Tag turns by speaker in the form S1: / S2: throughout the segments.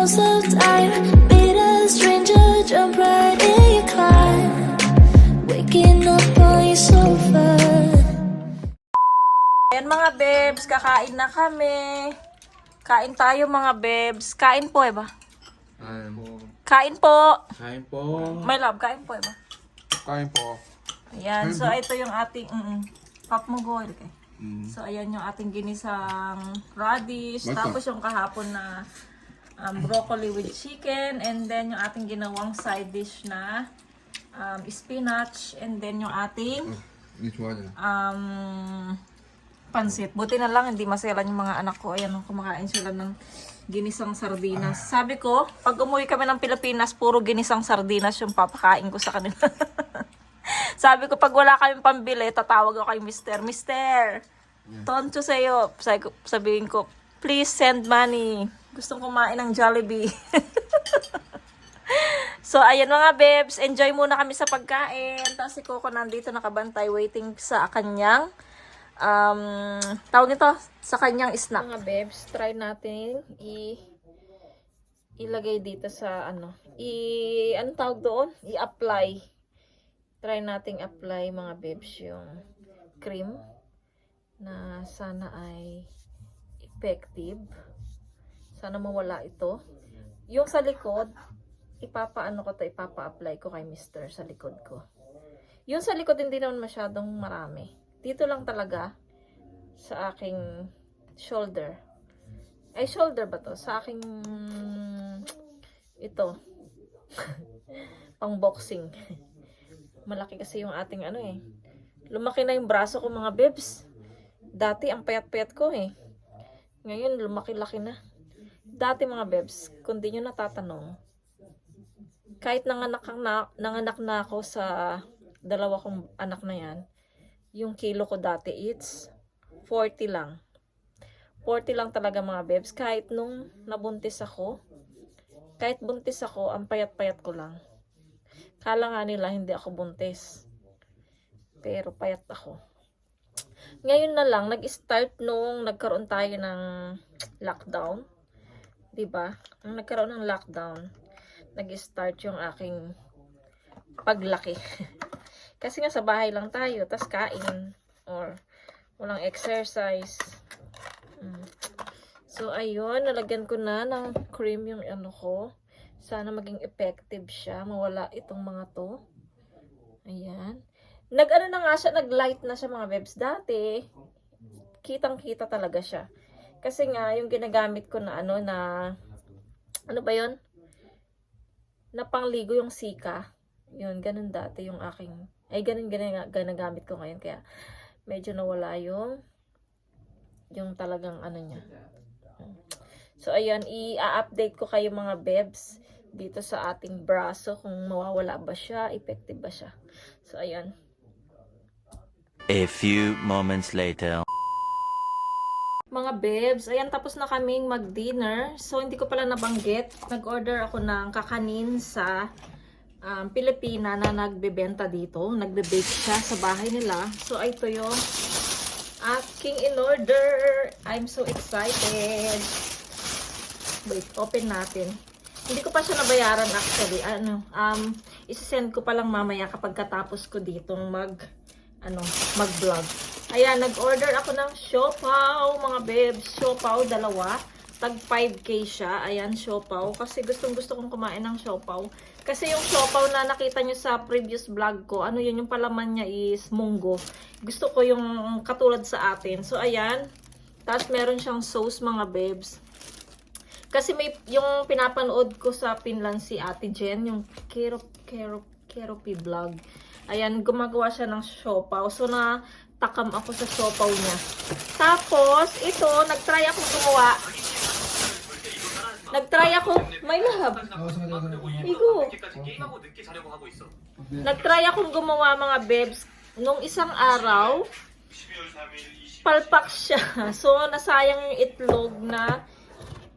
S1: most of time. Meet a stranger, jump right in your car. Waking up on your sofa.
S2: Ayan mga bebs, kakain na kami. Kain tayo mga bebs. Kain po ba? Kain po.
S3: Kain po.
S2: My love, kain po ba?
S3: Kain po.
S2: Ayan, so ito yung ating pop mo go. Okay. So ayan yung ating ginisang radish.
S3: Basta.
S2: Tapos yung kahapon na broccoli with chicken. And then yung ating ginawang side dish na spinach. And then yung ating
S3: Which one?
S2: pansit. Buti na lang, hindi maselan yung mga anak ko. Ayan, kumakain sila ng ginisang sardinas. Sabi ko, pag umuwi kami ng Pilipinas, puro ginisang sardinas yung papakain ko sa kanila. Sabi ko, pag wala kaming pambili, tatawag ako kay Mister. Mister, tonto sa'yo. Sabihin ko, please send money. Gustong kumain ng Jollibee. So, ayan mga bebs, enjoy muna kami sa pagkain. Tapos si Coco nandito nakabantay, waiting sa kanyang tawag nito, sa kanyang snack. Mga bebs, try natin ilagay dito sa anong tawag doon? I-apply. Try nating apply mga bebs yung cream na sana ay effective. Sana mawala ito. Yung sa likod, ipapa-apply ko kay Mister sa likod ko. Yung sa likod hindi naman masyadong marami. Dito lang talaga sa aking shoulder. Ay, shoulder ba to? Sa aking ito. Pang boxing. Malaki kasi yung ating lumaki na yung braso ko mga bebs. Dati ang payat-payat ko Ngayon lumaki-laki na. Dati mga bebs, kung di nyo natatanong, kahit nanganak na ako sa dalawa kong anak na yan, yung kilo ko dati it's 40 lang. 40 lang talaga mga bebs. Kahit nung nabuntis ako, ang payat-payat ko lang. Kala nga nila hindi ako buntis. Pero payat ako. Ngayon na lang, nag-start nung nagkaroon tayo ng lockdown. Diba? Nung nagkaroon ng lockdown, nag-start yung aking paglaki. Kasi nga sa bahay lang tayo, tas kain, or walang exercise. So, ayun, nalagyan ko na ng cream yung ko. Sana maging effective siya, mawala itong mga to. Ayan. Na nga siya, nag-light na siya mga bebs. Dati, kitang-kita talaga siya. Kasi nga, yung ginagamit ko na ano ba yun? Na pangligo yung Sika. Yun, ganun dati yung aking, ganun ginagamit ko ngayon. Kaya, medyo nawala yung talagang niya. So, ayan, i-update ko kayo mga bebs dito sa ating braso kung mawawala ba siya, effective ba siya. So, ayan.
S4: A few moments later.
S2: Mga bebs, ayan, tapos na kaming mag-dinner. So, hindi ko pala nabanggit. Nag-order ako ng kakanin sa Pilipina na nagbebenta dito. Nagbe-bake siya sa bahay nila. So, ito yung aking in-order. I'm so excited. Wait, open natin. Hindi ko pa siya nabayaran actually. Isi-send ko pa lang mamaya kapag katapos ko ditong mag-vlog. Ayan, nag-order ako ng siopaw, mga bebs. Siopaw, dalawa. Tag 5K siya. Ayan, siopaw. Kasi gustong-gusto kong kumain ng siopaw. Kasi yung siopaw na nakita nyo sa previous vlog ko, yung palaman niya is munggo. Gusto ko yung katulad sa atin. So, ayan. Tapos, meron siyang sauce, mga bebs. Kasi may yung pinapanood ko sa Finland si Ate Jen, yung Keropi vlog. Ayan, gumagawa siya ng siopaw. So, natakam ako sa siopaw niya. Tapos, ito, nagtry akong gumawa. My love. Igo. Nagtry akong gumawa mga bebs. Nung isang araw, palpak siya. So, nasayang yung itlog na.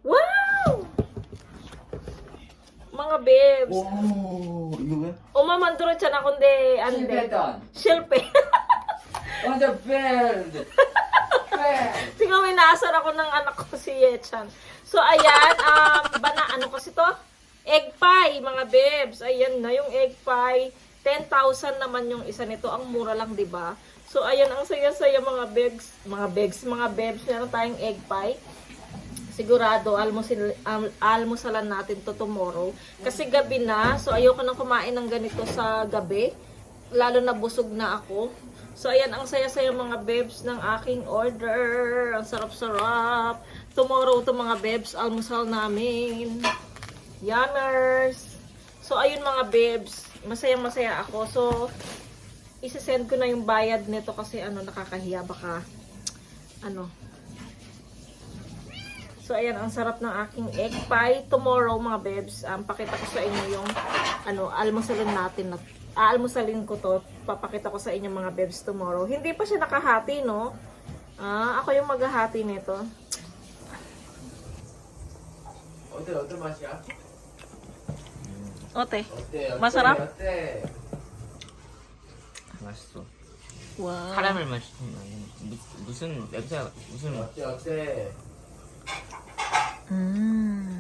S2: Wow! Mga bebs.
S5: 오, 이거야?
S2: Umamanduro siya na kundi ande.
S5: 실패했던.
S2: Silpe.
S5: 완전 벨.
S2: Tingnan mo, inaasar ako ng anak ko si Yechan. So, ayan, ano kasi to? Egg pie, mga bebs. Ayan na yung egg pie. 10,000 naman yung isa nito. Ang mura lang, di ba? So, ayan, ang saya-saya mga bebs. Mga bebs. Meron tayong egg pie. Sigurado, almusalan natin to tomorrow. Kasi gabi na. So, ayoko nang kumain ng ganito sa gabi. Lalo na busog na ako. So, ayan, ang saya-saya mga bebs ng aking order. Ang sarap-sarap. Tomorrow to mga bebs, almusal namin. Yummers! So, ayun mga bebs. Masayang-masaya ako. So, isi-send ko na yung bayad nito kasi nakakahiya. Baka, So, ayan, ang sarap ng aking egg pie. Tomorrow, mga bebs, pakita ko sa inyo yung, almusalin natin. Aalmusalin ko to. Papakita ko sa inyo, mga bebs, tomorrow. Hindi pa siya nakahati, no? Ako yung maghahati nito.
S5: 어때 맛이야?
S2: Ote,
S5: 어때?
S2: masarap?
S5: 어때? 맛있어.
S2: Wow.
S5: 카라멜 맛이 무슨 냄새가 무슨 어때?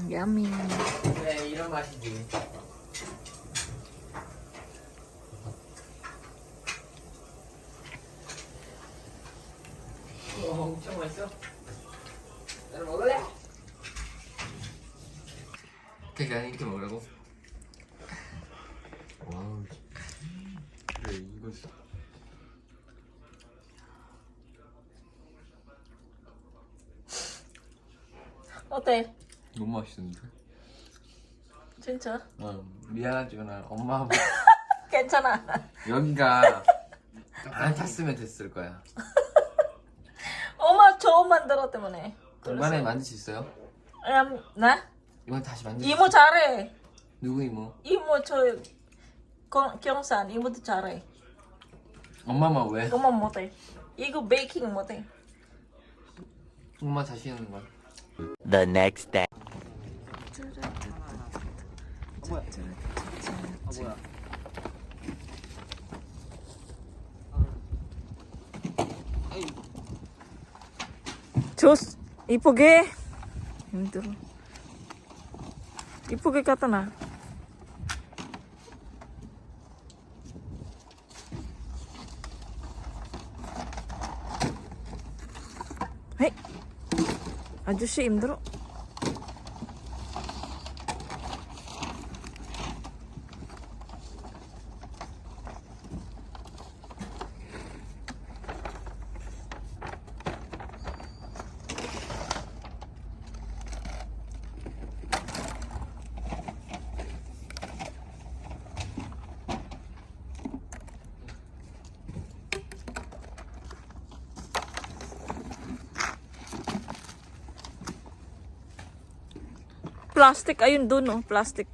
S2: Yummy.
S5: 그래 이런 맛이지. 엄청 맛있어. 나는 먹을래? 그냥 이렇게 먹으라고?
S3: 와우. 그래, 이거
S2: 어때?
S3: 너무 맛있는데?
S2: 진짜?
S5: 미안하지만 엄마
S2: 괜찮아.
S5: 여기가 안 탔으면 됐을 거야.
S2: 엄마 처음 만들어 때문에.
S5: 이번에 만들 수 있어요?
S2: 나?
S5: 이번 다시 만들 수
S2: 이모
S5: 있어요?
S2: 잘해.
S5: 누구 이모?
S2: 이모 경산 이모도 잘해.
S5: 엄마만 왜?
S2: 엄마 못해. 이거 베이킹 못해.
S5: 엄마 다시 하는 거야.
S4: The next day.
S5: 뭐야?
S2: 조스 이쁘게. 힘들어. 이쁘게 갖다놔. 헤이. 아저씨 힘들어. Plastic, ayun dun, oh, plastic.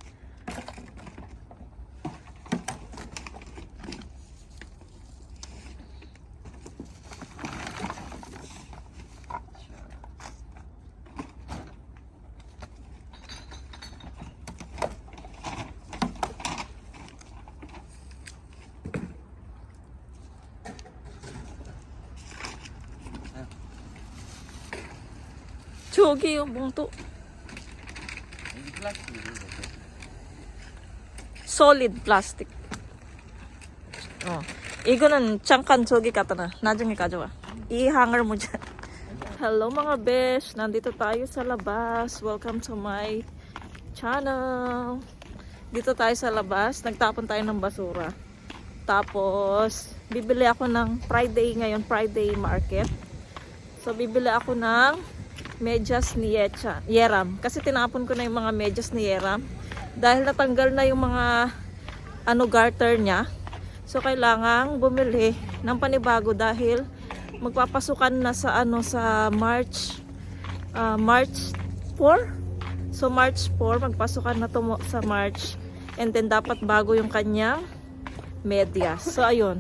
S2: 저기 yung 봉투. Solid plastic. 이거는 잠깐 저기 갖다 놔. 나중에 가져와. 이 hanger mo dyan. Hello mga besh. Nandito tayo sa labas. Welcome to my channel. Dito tayo sa labas. Nagtapon tayo ng basura. Tapos, bibili ako ng Friday ngayon. Friday market. So, bibili ako ng medyas ni Yeram. Kasi tinapon ko na yung mga medyas ni Yeram. Dahil natanggal na yung mga garter niya. So kailangang bumili ng panibago dahil magpapasukan na sa sa March 4. So March 4 magpasukan na to sa March, and then dapat bago yung kanyang medyas. So ayun.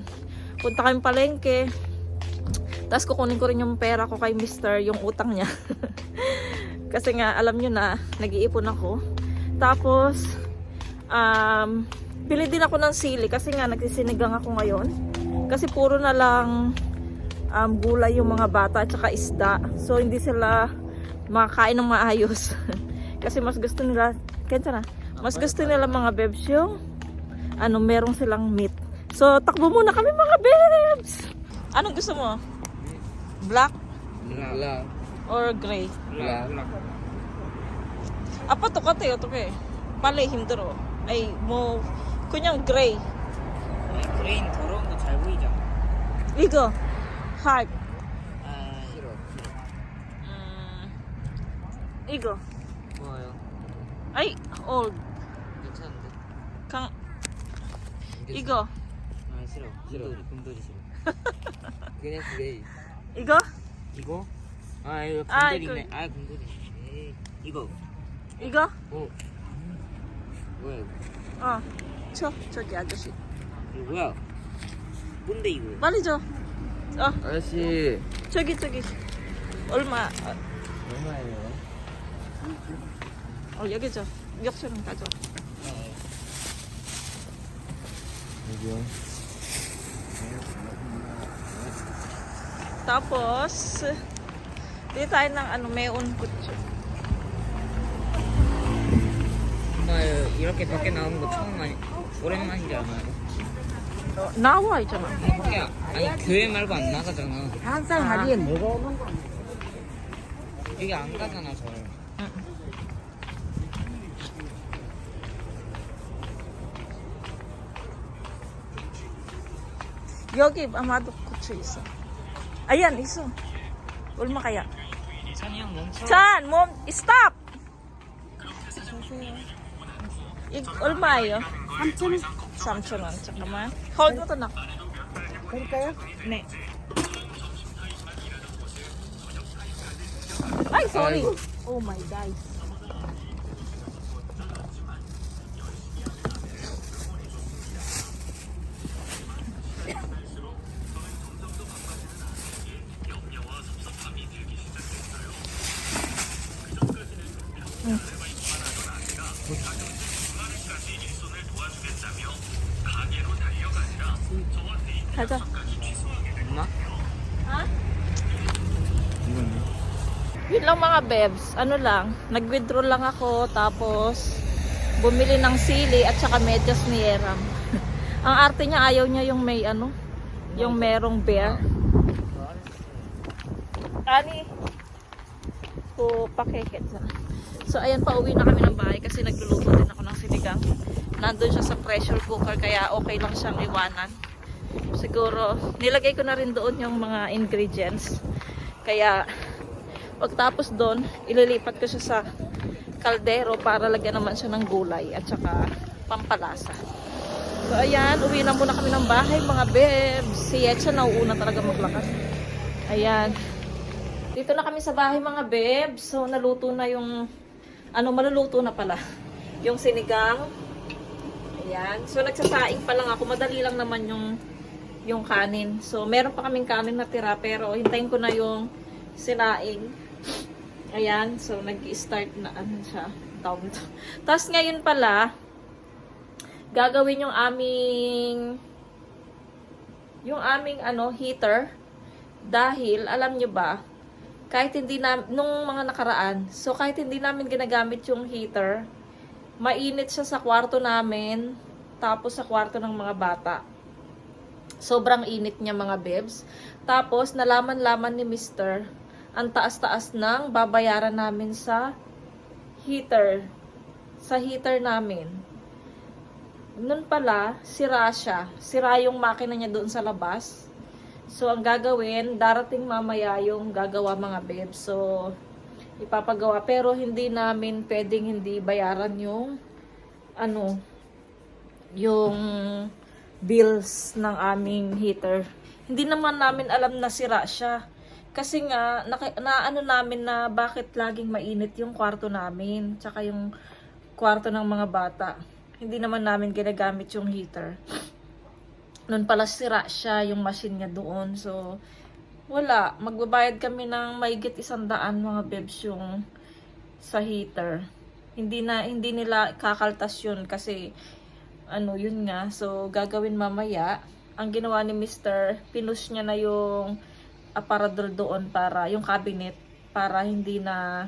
S2: Punta kami palengke. Tapos kukunin ko rin yung pera ko kay Mr. yung utang niya. Kasi nga alam nyo na nag-iipon ako. Tapos, bili din ako ng sili kasi nga nagsisinigang ako ngayon. Kasi puro na lang gulay yung mga bata at saka isda. So hindi sila makakain ng maayos. Kasi mas gusto nila, mas gusto nila mga bebs yung merong silang meat. So takbo muna kami mga bebs. Anong gusto mo? Black
S5: Black.
S2: or gray?
S5: Black.
S2: Apa to kate 어떻게? 빨리 힘들어. ay 뭐 그냥 gray.
S5: 그레인 더러운 거 잘 보이잖아.
S2: 이거 hard.
S5: 아, 싫어.
S2: 이거
S5: 좋아요.
S2: 아이
S5: 괜찮은데?
S2: 강 이거
S5: 아, 싫어. 곰돌이 싫어. 그냥 그레이.
S2: 이거
S5: 이거? 아, 이거
S2: 아,
S5: 곰돌이네. 아, 곰돌이. 에이, 이거.
S2: 이거
S5: 뭐야, 이거?
S2: 저기 아저씨
S5: 이거 뭐야? 뭔데, 이거?
S2: 빨리 줘.
S5: 아저씨.
S2: 저기 얼마?
S5: 얼마예요?
S2: 여기 줘. 역수는 가져.
S5: 여기요.
S2: Tapos di tayo ng meon kutsu.
S5: 이렇게 밖에 나오는 거 처음 오랜만이지 않아요?
S2: 나와 있잖아.
S5: 밖에 아니 교회 말고 안 나가잖아.
S2: 한살 할인.
S5: 여기 안 가잖아 저.
S2: 여기 아마도 고추 있어. Ayan, 있어. 얼마 kaya?
S5: 찬이 형 멈춰.
S2: 찬, 몸, stop! 얼마예요? 3,000원. 3,000원. 잠깐만. hold mo to na.
S6: 그럴까요?
S2: 네. Ay, sorry. Oh my God. 가자.
S5: 엄마?
S2: Ha? Yun lang mga bebs. Ano lang, nag-withdraw lang ako tapos bumili ng sili at saka medyas ni Yeram. Ang arte niya, ayaw niya yung may yung merong bear. Ani ko pakeket sana. So ayan, pauwi na kami ng bahay kasi nagluluto din ako ng sinigang. Nandun siya sa pressure cooker kaya okay lang siyang iwanan. Siguro nilagay ko na rin doon yung mga ingredients. Kaya pagtapos doon, ililipat ko siya sa kaldero para lagyan naman siya ng gulay at saka pampalasa. So ayan, uwi na muna kami ng bahay mga bebs. Si Yetcha nauuna talaga maglakad. Ayan. Dito na kami sa bahay mga bebs. So naluto na yung maluluto na pala. Yung sinigang. Ayan. So nagsasaing pa lang ako. Madali lang naman yung kanin. So meron pa kaming kanin na tira pero hintayin ko na yung sinaing. Ayan. So nag-start na siya. Tawag ito. Tapos ngayon pala gagawin yung aming heater dahil alam nyo ba kahit hindi nung mga nakaraan, so kahit hindi namin ginagamit yung heater, mainit siya sa kwarto namin, tapos sa kwarto ng mga bata. Sobrang init niya mga bebs. Tapos nalaman-laman ni Mr. ang taas-taas ng babayaran namin sa heater. Sa heater namin. Nun pala, sira siya. Sira yung makina niya doon sa labas. So, ang gagawin, darating mamaya yung gagawa mga bebs. So, ipapagawa. Pero hindi namin pwedeng hindi bayaran yung yung bills ng aming heater. Hindi naman namin alam na sira siya. Kasi nga, namin na bakit laging mainit yung kwarto namin. Tsaka yung kwarto ng mga bata. Hindi naman namin ginagamit yung heater. Noon pala sira siya yung machine niya doon. So, wala. Magbabayad kami ng mahigit 100 mga bebs yung sa heater. Hindi nila kakaltas yun kasi yun nga. So, gagawin mamaya. Ang ginawa ni Mr. Pinush niya na yung aparador doon para yung cabinet para hindi na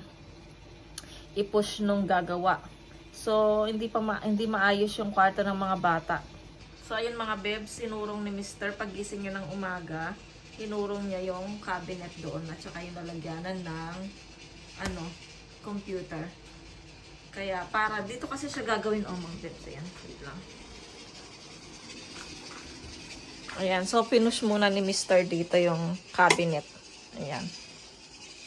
S2: i-push nung gagawa. So hindi maayos yung kwarto ng mga bata. So ayun mga bebs, sinurong ni Mr. pagising niya ng umaga, hinurong niya yung cabinet doon at saka yung lalagyanan ng computer. Kaya para dito kasi siya gagawin mga bebs. Ayan, wait lang. Ayan, so pinush muna ni Mr. dito yung cabinet. Ayan.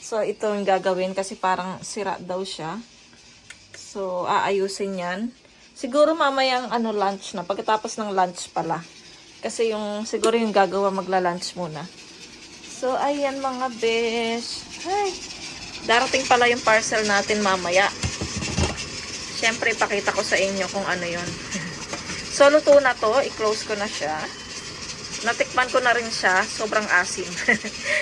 S2: So ito yung gagawin kasi parang sira daw siya. So aayusin yan. Siguro mamayang lunch na. Pagkatapos ng lunch pala. Kasi siguro yung gagawa magla-lunch muna. So ayan mga besh. Ay, darating pala yung parcel natin mamaya. Siyempre ipakita ko sa inyo kung ano yun. So luto na to. I-close ko na siya. Natikman ko na rin siya. Sobrang asim.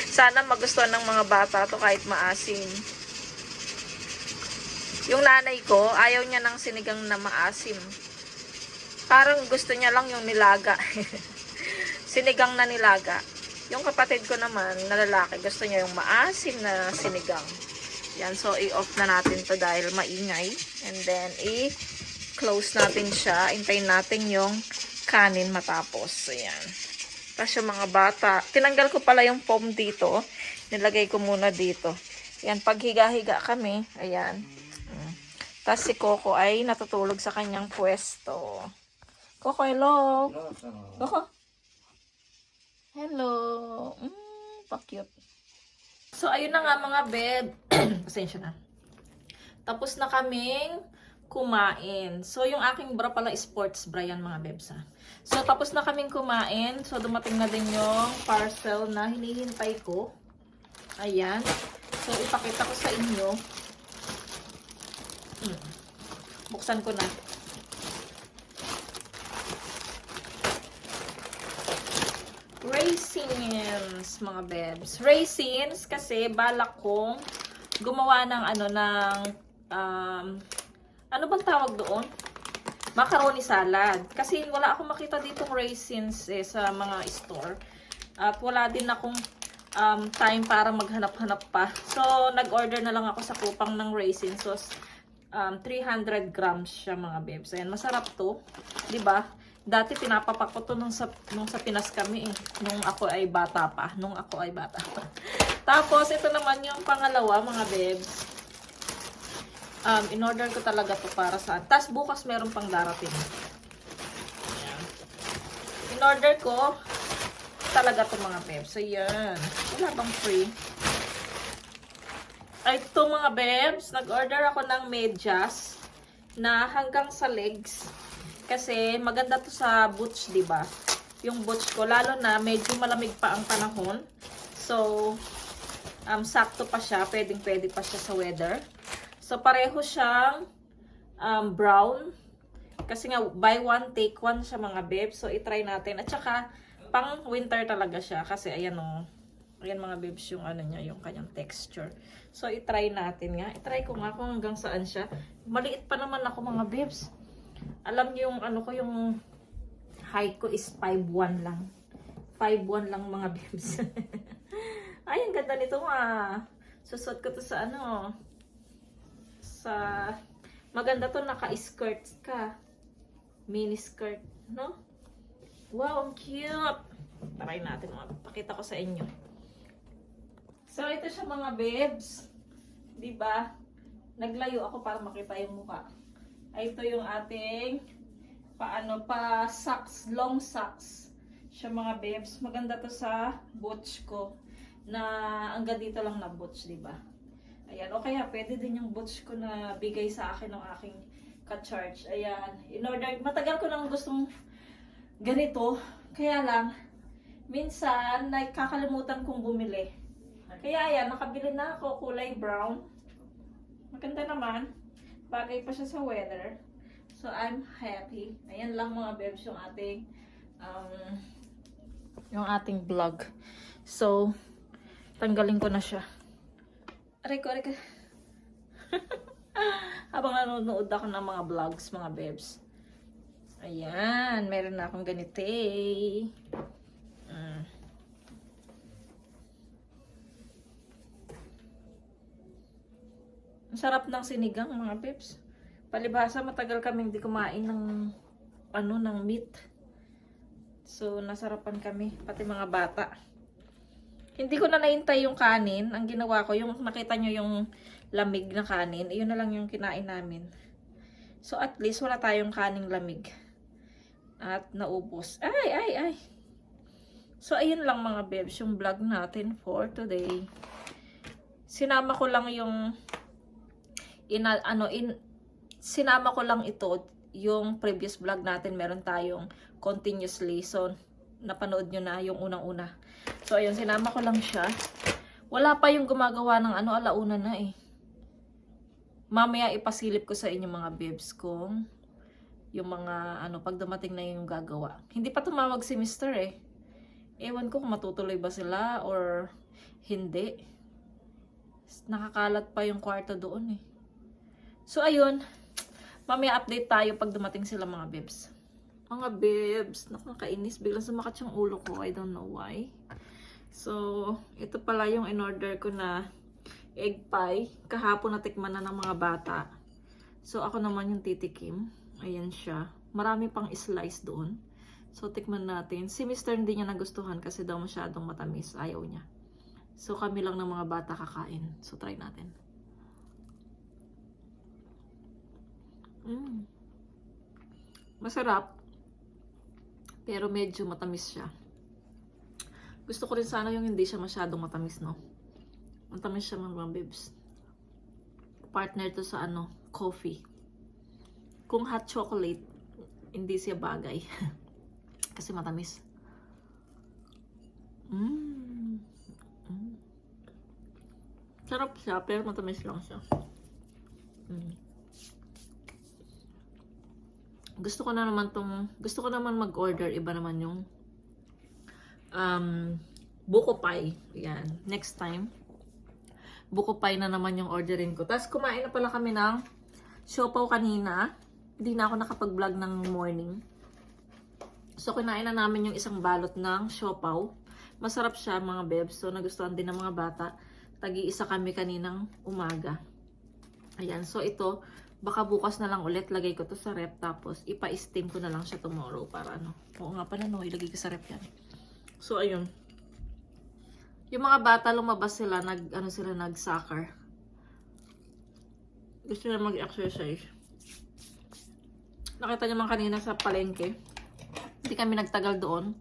S2: Sana magustuhan ng mga bata to kahit maasim. Yung nanay ko, ayaw niya ng sinigang na maasim. Parang gusto niya lang yung nilaga. Sinigang na nilaga. Yung kapatid ko naman, na lalaki, gusto niya yung maasim na sinigang. Yan, so i-off na natin to dahil maingay. And then, i-close natin siya. Intayin natin yung kanin matapos. So, yan. Tapos yung mga bata, tinanggal ko pala yung foam dito. Nilagay ko muna dito. Yan, pag higa-higa kami, ayan. Tapos si Coco ay natutulog sa kanyang pwesto. Coco, hello. Coco. Hello. Pa-cute. So, ayun na nga mga beb. Pasensya na. Tapos na kaming kumain. So, yung aking bra pala sports bra yan mga bebs ha. So, tapos na kaming kumain. So, dumating na din yung parcel na hinihintay ko. Ayan. So, ipakita ko sa inyo. Buksan ko na. Raisins, mga bebs. Raisins kasi balak kong gumawa ng ano bang tawag doon? Macaroni salad. Kasi wala akong makita ditong raisins sa mga store. At wala din akong time para maghanap-hanap pa. So, nag-order na lang ako sa Kupang ng raisins. So, 300 grams siya mga bebs. Ayan, masarap to. 'Di ba? Dati pinapapak ko to nung sa Pinas kami nung ako ay bata pa. Tapos, ito naman yung pangalawa mga bebs. In-order ko talaga to para sa... Tapos bukas meron pang darating. Ayan. In-order ko talaga to mga bebs. So, yan. Wala bang free? Ay, ito mga bebs. Nag-order ako ng medyas na hanggang sa legs. Kasi maganda to sa boots, diba? Yung boots ko. Lalo na medyo malamig pa ang panahon. So, sakto pa siya. Pwedeng-pwede pa siya sa weather. So, pareho siyang brown. Kasi nga, buy one, take one siya mga bebs. So, itry natin. At saka, pang winter talaga siya. Kasi, ayan o. Ayan mga bebs yung niya, yung kanyang texture. So, itry natin nga. Itry ko nga kung hanggang saan siya. Maliit pa naman ako mga bebs. Alam niyo yung yung height ko is 5'1 lang. 5'1 lang mga bebs. Ay, ang ganda nito nga. Susot ko to sa maganda to, naka-skirt ka. Mini skirt, no? Wow, ang cute. Try natin, pakita ko sa inyo. So, ito siya mga bebs. Diba? Naglayo ako para makita yung mukha. Ay, ito yung ating socks, long socks. Siya mga bebs. Maganda to sa boots ko. Na hanggang dito lang na boots, diba? Ayan, o kaya pwede din yung boots ko na bigay sa akin ng aking ka-charge. Ayan, in-order. Matagal ko nang gustong ganito. Kaya lang, minsan, nakakalimutan kong bumili. Kaya ayan, nakabili na ako, kulay brown. Maganda naman. Bagay pa siya sa weather. So, I'm happy. Ayan lang mga bebs yung ating vlog. So, tanggalin ko na siya. Aray ko. Habang nanonood ako ng mga vlogs, mga bebs. Ayan, meron na akong ganito. Sarap ng sinigang mga bebs. Palibhasa matagal kaming hindi kumain ng ng meat. So nasarapan kami pati mga bata. Hindi ko na naintay yung kanin. Ang ginawa ko, yung nakita nyo yung lamig na kanin, iyon na lang yung kinain namin. So at least wala tayong kaning lamig. At naubos. Ay! So ayun lang mga bebs, yung vlog natin for today. Sinama ko lang yung sinama ko lang ito, yung previous vlog natin, meron tayong continuously. So napanood nyo na yung unang-una. So ayun, sinama ko lang siya. Wala pa yung gumagawa ng alauna na eh. Mamaya ipasilip ko sa inyo mga bebs kung yung mga pag dumating na yung gagawa. Hindi pa tumawag si Mr. eh. Ewan ko kung matutuloy ba sila or hindi. Nakakalat pa yung kwarto doon eh. So ayun, mamaya update tayo pag dumating sila mga bebs. Mga bebs, nakakainis. Biglang sumakat yung ulo ko. I don't know why. So, ito pala yung in-order ko na egg pie. Kahapon natikman na ng mga bata. So, ako naman yung titikim. Ayan siya. Marami pang slice doon. So, tikman natin. Si Mr. hindi niya nagustuhan kasi daw masyadong matamis. Ayaw niya. So, kami lang ng mga bata kakain. So, try natin. Masarap. Pero medyo matamis siya. Gusto ko rin sana yung hindi siya masyadong matamis, no? Matamis siya mga bebs. Partner to sa coffee. Kung hot chocolate, hindi siya bagay. Kasi matamis. Sarap siya, pero matamis lang siya. Gusto ko naman mag-order, iba naman yung buko pie. Yan. Next time, buko pie na naman yung orderin ko. Tapos kumain na pala kami ng siopaw kanina. Hindi na ako nakapag-vlog ng morning. So, kinain na namin yung isang balot ng siopaw. Masarap siya mga bebs. So, nagustuhan din ng mga bata. Tagi-isa kami kaninang umaga. Ayan. So, ito, baka bukas na lang ulit. Lagay ko to sa rep. Tapos, ipa-steam ko na lang siya tomorrow. Para Oo nga pala, ilagay ko sa rep yan. So, ayun. Yung mga bata, lumabas sila. Nag-soccer. Gusto nila mag-exercise. Nakita niyo man kanina sa palengke. Hindi kami nagtagal doon.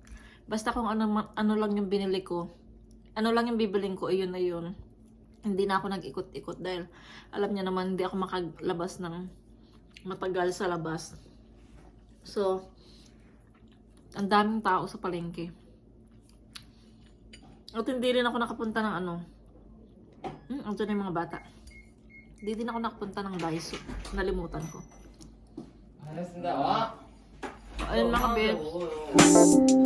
S2: Basta kung ano lang yung binili ko. Ano lang yung bibiling ko, ayun na yun. Hindi na ako nag-ikot-ikot dahil alam niya naman hindi ako makaglabas ng matagal sa labas. So, ang daming tao sa palengke. At hindi rin ako nakapunta ng andun na yung mga bata. Hindi din ako nakapunta ng Daiso. Nalimutan ko.
S5: 알겠습니다. 와.
S2: Ayun mga bebs.